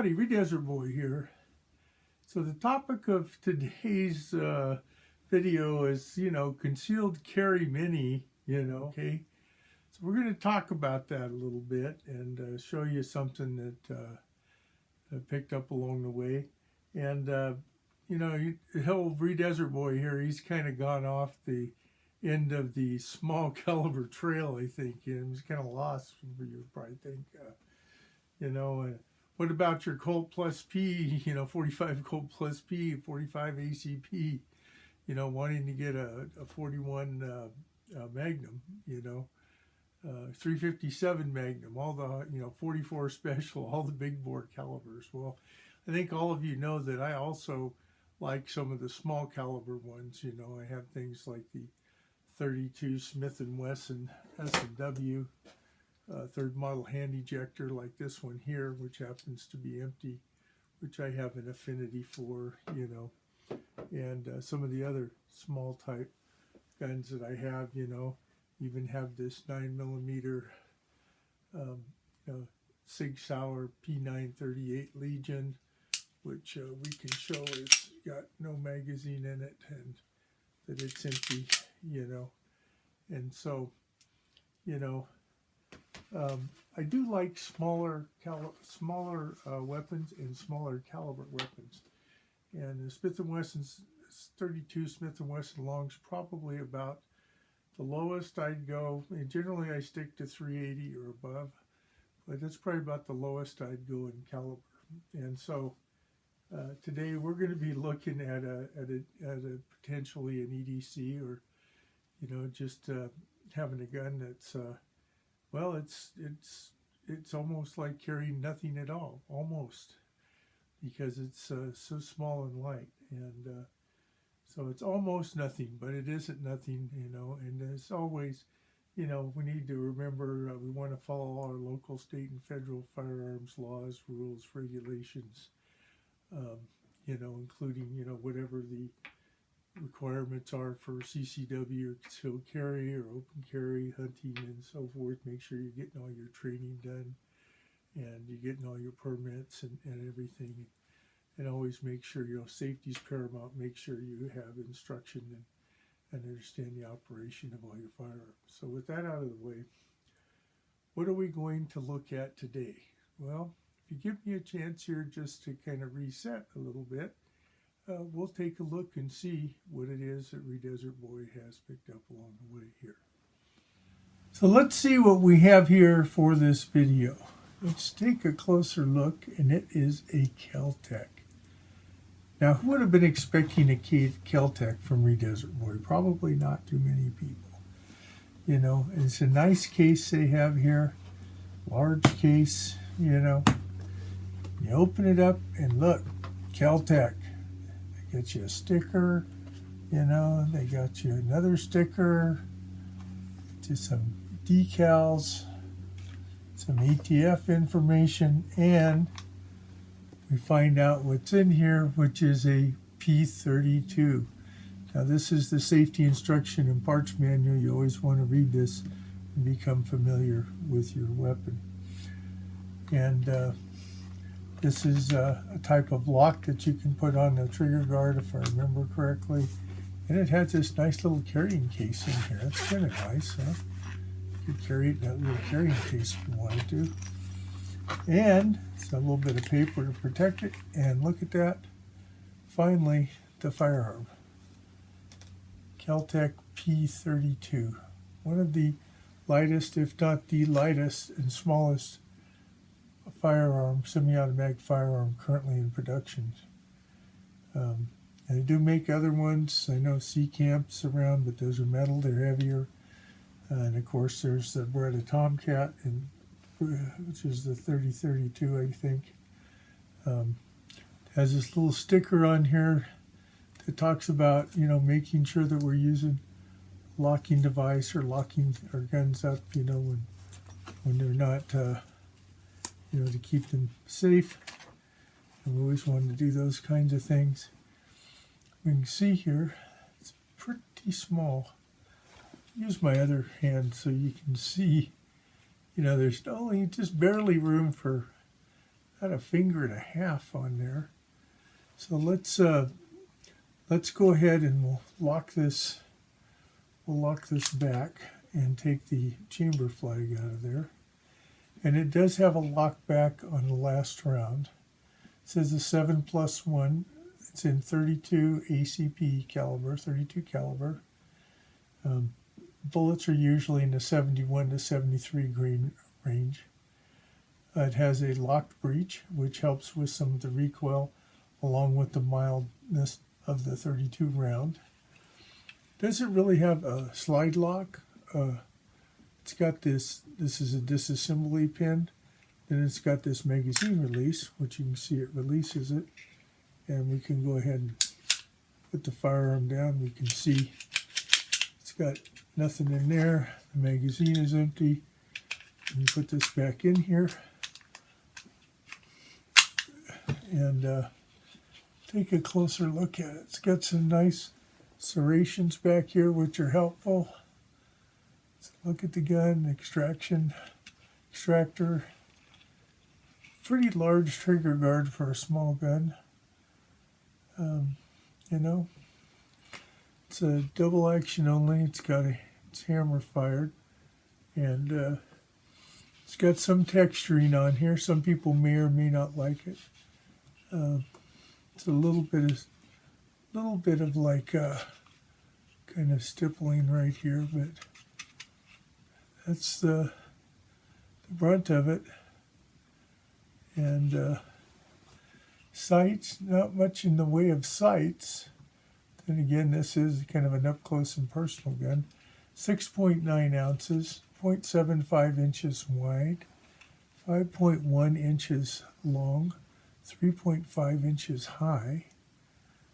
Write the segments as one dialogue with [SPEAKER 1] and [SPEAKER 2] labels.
[SPEAKER 1] Howdy, Desert Boy here. So the topic of today's video is, concealed carry mini, okay? So we're going to talk about that a little bit and show you something that I picked up along the way. And, the whole Desert Boy here, he's kind of gone off the end of the small caliber trail, I think. He's kind of lost, you probably think, what about your Colt Plus P, 45 Colt Plus P, 45 ACP, wanting to get a 41 Magnum, 357 Magnum, all the, 44 Special, all the big bore calibers. Well, I think all of you know that I also like some of the small caliber ones. I have things like the 32 Smith & Wesson S&W, third model hand ejector like this one here, which happens to be empty, which I have an affinity for, and some of the other small type guns that I have, even have this 9mm Sig Sauer P938 Legion, which we can show it's got no magazine in it and that it's empty, and so, I do like smaller weapons and smaller caliber weapons. And the Smith & Wesson's 32 Smith & Wesson long's probably about the lowest I'd go. And generally I stick to 380 or above, but that's probably about the lowest I'd go in caliber. And so today we're going to be looking at a potentially an EDC, or just having a gun that's well, it's almost like carrying nothing at all, almost, because it's so small and light, and so it's almost nothing, but it isn't nothing, and as always, we need to remember we want to follow our local, state, and federal firearms laws, rules, regulations, including, whatever the requirements are for CCW or concealed carry or open carry, hunting, and so forth. Make sure you're getting all your training done and you're getting all your permits and everything. And always make sure, safety's paramount. Make sure you have instruction and understand the operation of all your firearms. So with that out of the way, what are we going to look at today? Well, if you give me a chance here just to kind of reset a little bit, we'll take a look and see what it is that Desert Boy has picked up along the way here. So let's see what we have here for this video. Let's take a closer look, and it is a Keltec. Now, who would have been expecting a Keltec from Desert Boy? Probably not too many people. It's a nice case they have here, large case, You open it up and look, Keltec. Get you a sticker, they got you another sticker, just some decals, some ATF information, and we find out what's in here, which is a P-32. Now this is the safety instruction and parts manual. You always want to read this and become familiar with your weapon. And this is a type of lock that you can put on the trigger guard, if I remember correctly. And it has this nice little carrying case in here. That's kind of nice, huh? You could carry it in that little carrying case if you wanted to. And it's a little bit of paper to protect it. And look at that. Finally, the firearm. Keltec P-32. One of the lightest, if not the lightest and smallest firearm, semi-automatic firearm currently in production. And they do make other ones. I know C-Camps around, but those are metal, they're heavier. And of course there's the Beretta Tomcat, which is the 3032, I think. Has this little sticker on here that talks about, making sure that we're using locking device or locking our guns up, when they're not to keep them safe. And we always want to do those kinds of things. We can see here, it's pretty small. Use my other hand so you can see, there's only just barely room for about a finger and a half on there. So let's go ahead and we'll lock this back and take the chamber flag out of there. And it does have a lock back on the last round. It says a 7+1. It's in 32 ACP caliber, 32 caliber. Bullets are usually in the 71 to 73 grain range. It has a locked breech, which helps with some of the recoil, along with the mildness of the 32 round. Doesn't really have a slide lock. It's got this is a disassembly pin. Then it's got this magazine release, which you can see it releases it. And we can go ahead and put the firearm down. We can see it's got nothing in there. The magazine is empty. You put this back in here. And take a closer look at it. It's got some nice serrations back here, which are helpful. Let's look at the gun, extractor. Pretty large trigger guard for a small gun. You know, it's a double action only. It's hammer fired, and it's got some texturing on here. Some people may or may not like it. It's a little bit of like kind of stippling right here, but that's the brunt of it. And sights, not much in the way of sights. Then again, this is kind of an up close and personal gun. 6.9 ounces, 0.75 inches wide, 5.1 inches long, 3.5 inches high.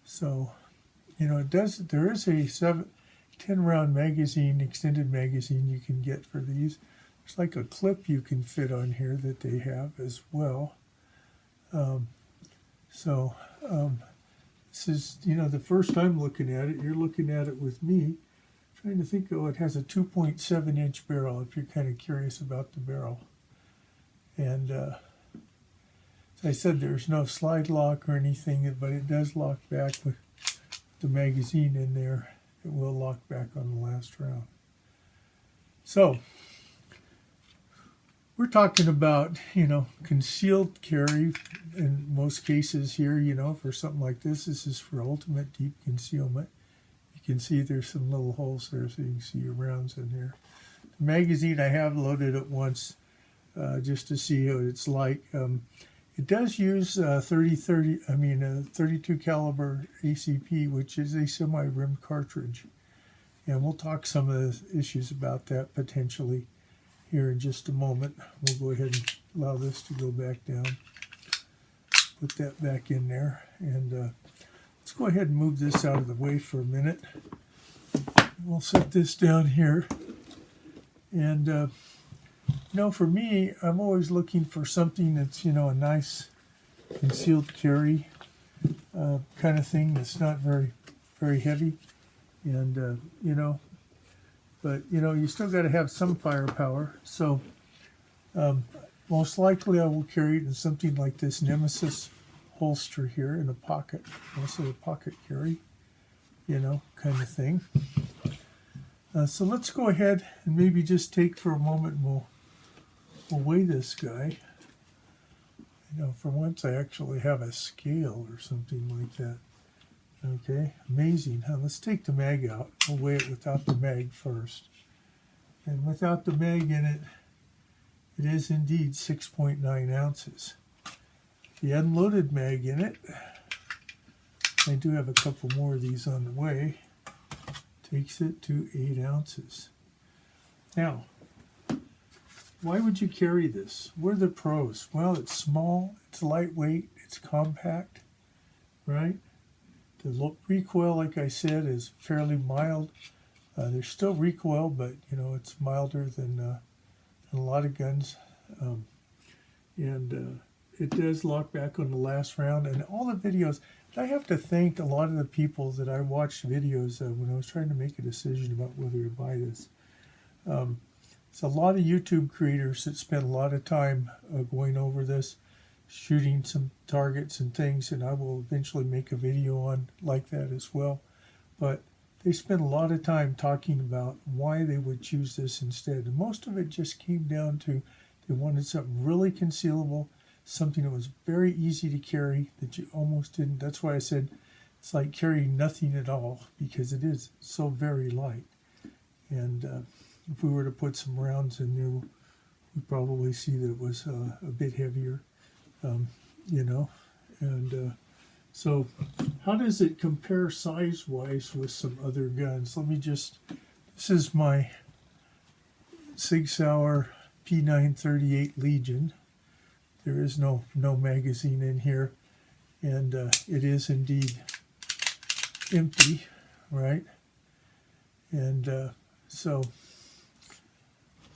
[SPEAKER 1] So, you know, there is a 10 round magazine, extended magazine you can get for these. There's like a clip you can fit on here that they have as well. This is, you know, the first time looking at it. You're looking at it with me. Trying to think, it has a 2.7 inch barrel if you're kind of curious about the barrel. And as I said, there's no slide lock or anything, but it does lock back with the magazine in there. It will lock back on the last round. So we're talking about, you know, concealed carry in most cases here, you know, for something like this. This is for ultimate deep concealment. You can see there's some little holes there so you can see your rounds in here. The magazine I have loaded at once just to see what it's like. It does use 32 caliber ACP, which is a semi-rimmed cartridge. And we'll talk some of the issues about that potentially here in just a moment. We'll go ahead and allow this to go back down. Put that back in there. And let's go ahead and move this out of the way for a minute. We'll set this down here. And, you know, for me, I'm always looking for something that's, you know, a nice concealed carry kind of thing that's not very, very heavy. And, you know, but, you know, you still got to have some firepower. So most likely I will carry it in something like this Nemesis holster here in a pocket. Also a pocket carry, you know, kind of thing. So let's go ahead and maybe just take for a moment and we'll weigh this guy. You know, for once I actually have a scale or something like that. Okay, amazing, huh? Let's take the mag out. We'll weigh it without the mag first. And without the mag in it, it is indeed 6.9 ounces. The unloaded mag in it, I do have a couple more of these on the way, takes it to 8 ounces. Now, why would you carry this? What are the pros? Well, it's small, it's lightweight, it's compact, right? The recoil, like I said, is fairly mild. There's still recoil, but you know it's milder than a lot of guns. It does lock back on the last round. And all the videos, I have to thank a lot of the people that I watched videos when I was trying to make a decision about whether to buy this. It's a lot of YouTube creators that spend a lot of time going over this. shooting some targets and things, and I will eventually make a video on like that as well. But they spent a lot of time talking about why they would choose this instead. And most of it just came down to they wanted something really concealable, something that was very easy to carry, that you almost didn't. That's why I said it's like carrying nothing at all, because it is so very light. And if we were to put some rounds in there, we'd probably see that it was a bit heavier, you know. And so how does it compare size-wise with some other guns? Let me just, this is my Sig Sauer P-938 Legion. There is no magazine in here, and it is indeed empty, right? And so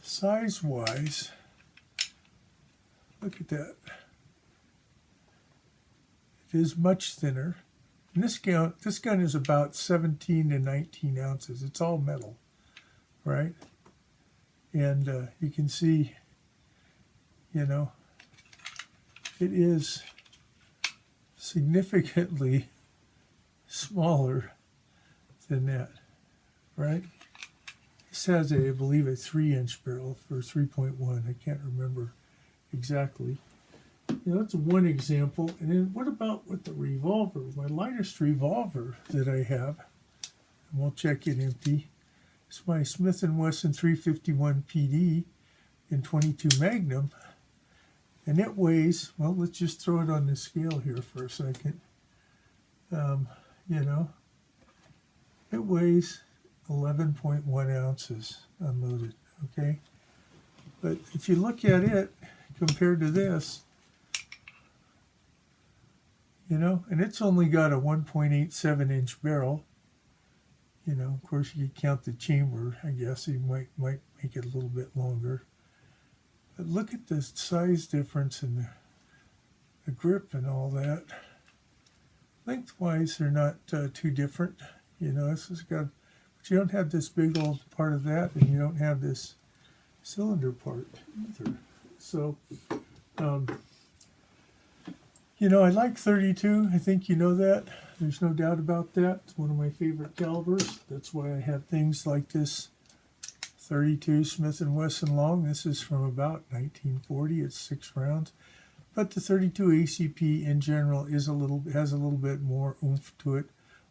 [SPEAKER 1] size-wise, look at that. It is much thinner. And this gun is about 17 to 19 ounces. It's all metal, right? And you can see, you know, it is significantly smaller than that, right? This has, I believe, a 3-inch barrel for 3.1. I can't remember exactly. You know, that's one example. And then what about with the revolver? My lightest revolver that I have, and we'll check it empty, is my Smith & Wesson 351 PD in 22 Magnum. And it weighs, well, let's just throw it on the scale here for a second. You know, it weighs 11.1 ounces unloaded, okay? But if you look at it compared to this, you know, and it's only got a 1.87-inch barrel. You know, of course, you could count the chamber, I guess. You might make it a little bit longer. But look at the size difference in the grip and all that. Lengthwise, they're not too different. You know, this has got, but you don't have this big old part of that, and you don't have this cylinder part either. So, you know, I like 32. I think you know that. There's no doubt about that. It's one of my favorite calibers. That's why I have things like this 32 Smith & Wesson long. This is from about 1940. It's 6 rounds. But the 32 ACP in general is has a little bit more oomph to it,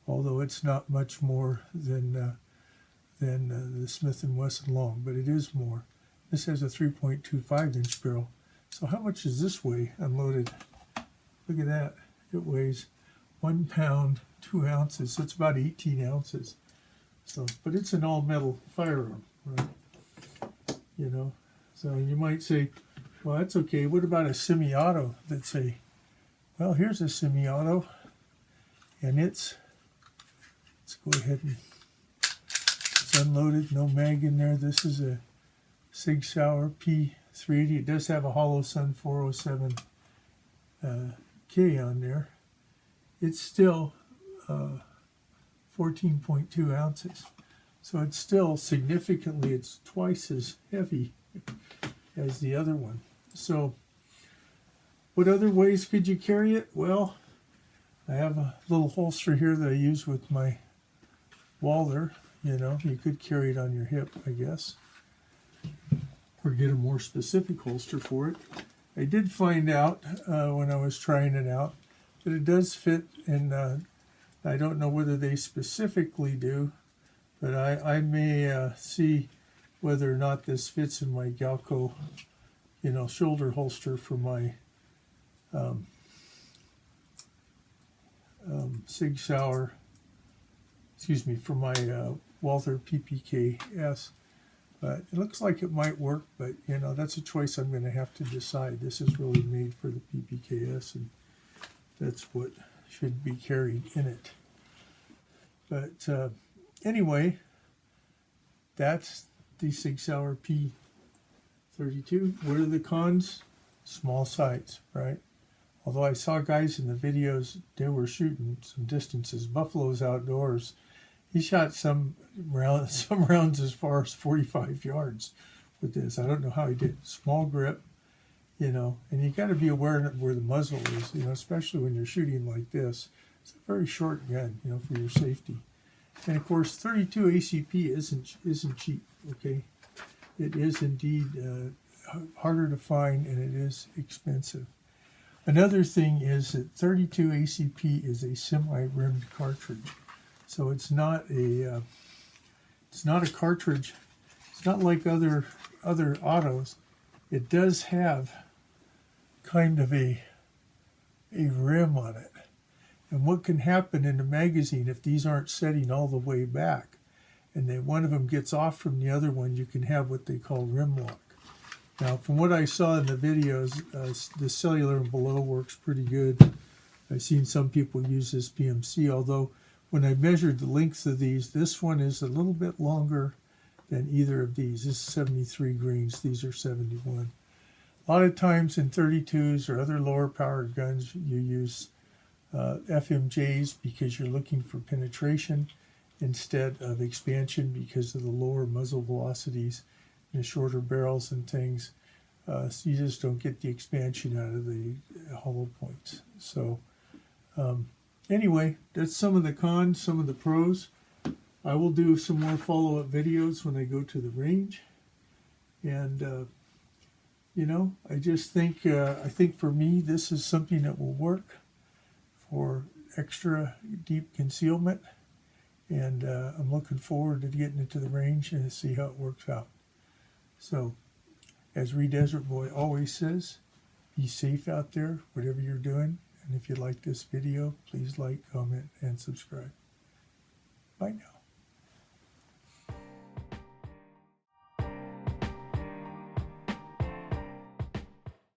[SPEAKER 1] although it's not much more than the Smith & Wesson long, but it is more. This has a 3.25-inch barrel. So how much does this weigh unloaded? Look at that. It weighs 1 pound, 2 ounces. So it's about 18 ounces. So, but it's an all-metal firearm, right? You know, so you might say, well, that's okay. What about a semi-auto? Let's say, well, here's a semi-auto, and let's go ahead and it's unloaded. No mag in there. This is a Sig Sauer P-32. It does have a hollow Sun 407 K on there. It's still 14.2 ounces. So it's still significantly, it's twice as heavy as the other one. So what other ways could you carry it? Well, I have a little holster here that I use with my Walther. You know, you could carry it on your hip, I guess, or get a more specific holster for it. I did find out when I was trying it out that it does fit, and I don't know whether they specifically do, but I may see whether or not this fits in my Galco, you know, shoulder holster for my Sig Sauer, excuse me, for my Walther PPKS. But it looks like it might work, but, you know, that's a choice I'm going to have to decide. This is really made for the PPKS, and that's what should be carried in it. But anyway, that's the Sig Sauer P-32. What are the cons? Small sights, right? Although I saw guys in the videos, they were shooting some distances. Buffalo's outdoors. He shot some rounds as far as 45 yards with this. I don't know how he did. Small grip. you know, and you got to be aware of where the muzzle is, you know, especially when you're shooting like this. It's a very short gun, you know, for your safety. And of course, 32 ACP isn't cheap. Okay, it is indeed harder to find, and it is expensive. Another thing is that 32 ACP is a semi-rimmed cartridge, so it's not a cartridge. It's not like other autos. It does have kind of a rim on it. And what can happen in the magazine if these aren't setting all the way back, and then one of them gets off from the other one, you can have what they call rim lock. Now, from what I saw in the videos, the cellular and below works pretty good. I've seen some people use this PMC, although when I measured the lengths of these, this one is a little bit longer than either of these. This is 73 grains, these are 71. A lot of times in 32s or other lower powered guns, you use FMJs because you're looking for penetration instead of expansion because of the lower muzzle velocities and the shorter barrels and things. So you just don't get the expansion out of the hollow points. So anyway, that's some of the cons, some of the pros. I will do some more follow-up videos when I go to the range. And you know, I just think I think for me this is something that will work for extra deep concealment, and I'm looking forward to getting into the range and see how it works out. So, as Reed Desert Boy always says, be safe out there, whatever you're doing, and if you like this video, please like, comment, and subscribe. Bye now.